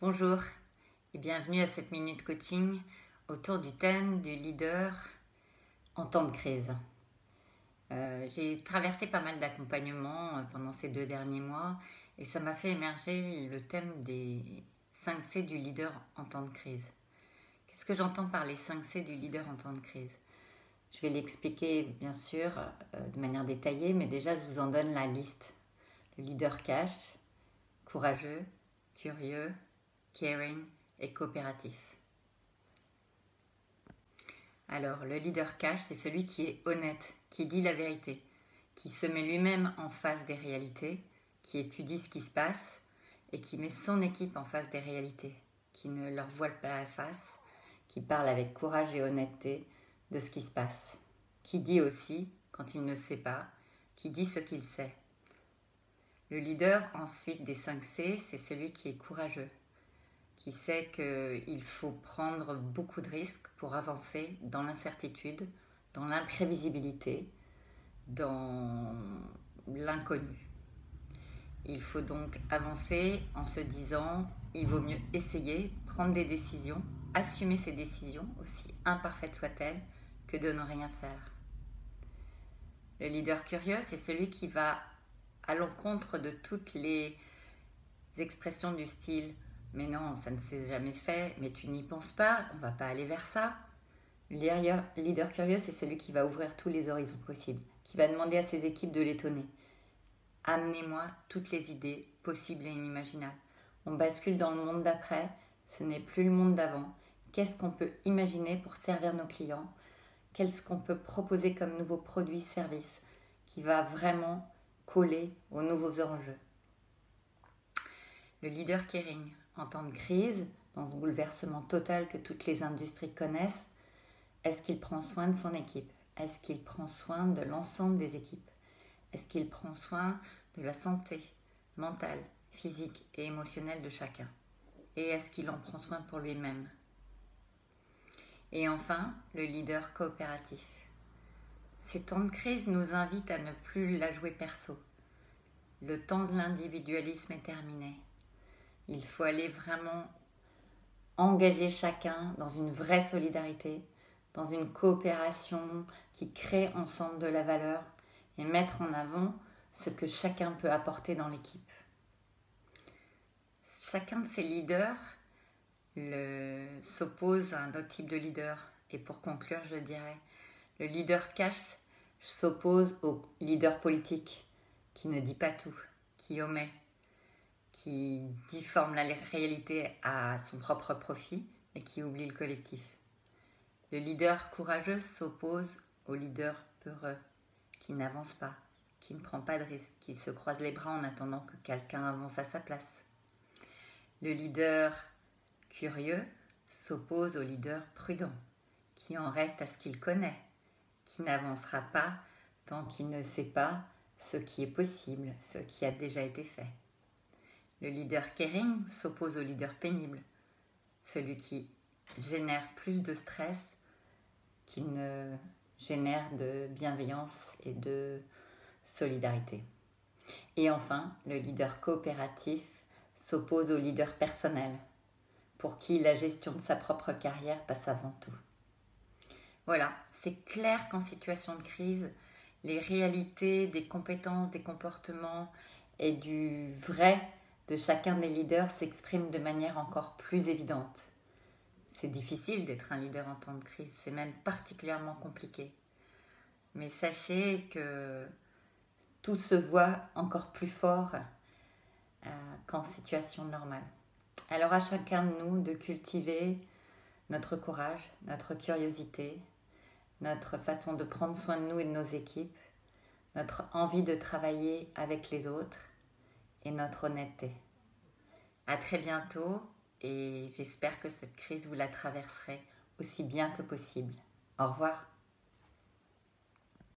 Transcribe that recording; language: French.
Bonjour et bienvenue à cette minute coaching autour du thème du leader en temps de crise. J'ai traversé pas mal d'accompagnements pendant ces 2 derniers mois et ça m'a fait émerger le thème des 5 C du leader en temps de crise. Qu'est-ce que j'entends par les 5 C du leader en temps de crise? Je vais l'expliquer bien sûr de manière détaillée, mais déjà je vous en donne la liste. Le leader cash, courageux, curieux, caring et coopératif. Alors, le leader cash, c'est celui qui est honnête, qui dit la vérité, qui se met lui-même en face des réalités, qui étudie ce qui se passe et qui met son équipe en face des réalités, qui ne leur voile pas la face, qui parle avec courage et honnêteté de ce qui se passe, qui dit aussi, quand il ne sait pas, qui dit ce qu'il sait. Le leader, ensuite, des 5 C, c'est celui qui est courageux, qui sait qu'il faut prendre beaucoup de risques pour avancer dans l'incertitude, dans l'imprévisibilité, dans l'inconnu. Il faut donc avancer en se disant, il vaut mieux essayer, prendre des décisions, assumer ses décisions, aussi imparfaites soient-elles, que de ne rien faire. Le leader curieux, c'est celui qui va à l'encontre de toutes les expressions du style « mais non, ça ne s'est jamais fait, mais tu n'y penses pas, on ne va pas aller vers ça ». Le leader curieux, c'est celui qui va ouvrir tous les horizons possibles, qui va demander à ses équipes de l'étonner. Amenez-moi toutes les idées possibles et inimaginables. On bascule dans le monde d'après, ce n'est plus le monde d'avant. Qu'est-ce qu'on peut imaginer pour servir nos clients? Qu'est-ce qu'on peut proposer comme nouveaux produits, services qui va vraiment coller aux nouveaux enjeux? Le leader caring, en temps de crise, dans ce bouleversement total que toutes les industries connaissent, est-ce qu'il prend soin de son équipe? Est-ce qu'il prend soin de l'ensemble des équipes? Est-ce qu'il prend soin de la santé mentale, physique et émotionnelle de chacun? Et est-ce qu'il en prend soin pour lui-même? Et enfin, le leader coopératif. Ces temps de crise nous invitent à ne plus la jouer perso. Le temps de l'individualisme est terminé. Il faut aller vraiment engager chacun dans une vraie solidarité, dans une coopération qui crée ensemble de la valeur et mettre en avant ce que chacun peut apporter dans l'équipe. Chacun de ces leaders s'oppose à un autre type de leader. Et pour conclure, je dirais, le leader cash s'oppose au leader politique qui ne dit pas tout, qui omet, qui difforme la réalité à son propre profit et qui oublie le collectif. Le leader courageux s'oppose au leader peureux, qui n'avance pas, qui ne prend pas de risques, qui se croise les bras en attendant que quelqu'un avance à sa place. Le leader curieux s'oppose au leader prudent, qui en reste à ce qu'il connaît, qui n'avancera pas tant qu'il ne sait pas ce qui est possible, ce qui a déjà été fait. Le leader caring s'oppose au leader pénible, celui qui génère plus de stress qu'il ne génère de bienveillance et de solidarité. Et enfin, le leader coopératif s'oppose au leader personnel, pour qui la gestion de sa propre carrière passe avant tout. Voilà, c'est clair qu'en situation de crise, les réalités des compétences, des comportements et du vrai de chacun des leaders s'expriment de manière encore plus évidente. C'est difficile d'être un leader en temps de crise, c'est même particulièrement compliqué. Mais sachez que tout se voit encore plus fort qu'en situation normale. Alors à chacun de nous de cultiver notre courage, notre curiosité, notre façon de prendre soin de nous et de nos équipes, notre envie de travailler avec les autres et notre honnêteté. À très bientôt et j'espère que cette crise vous la traverserez aussi bien que possible. Au revoir.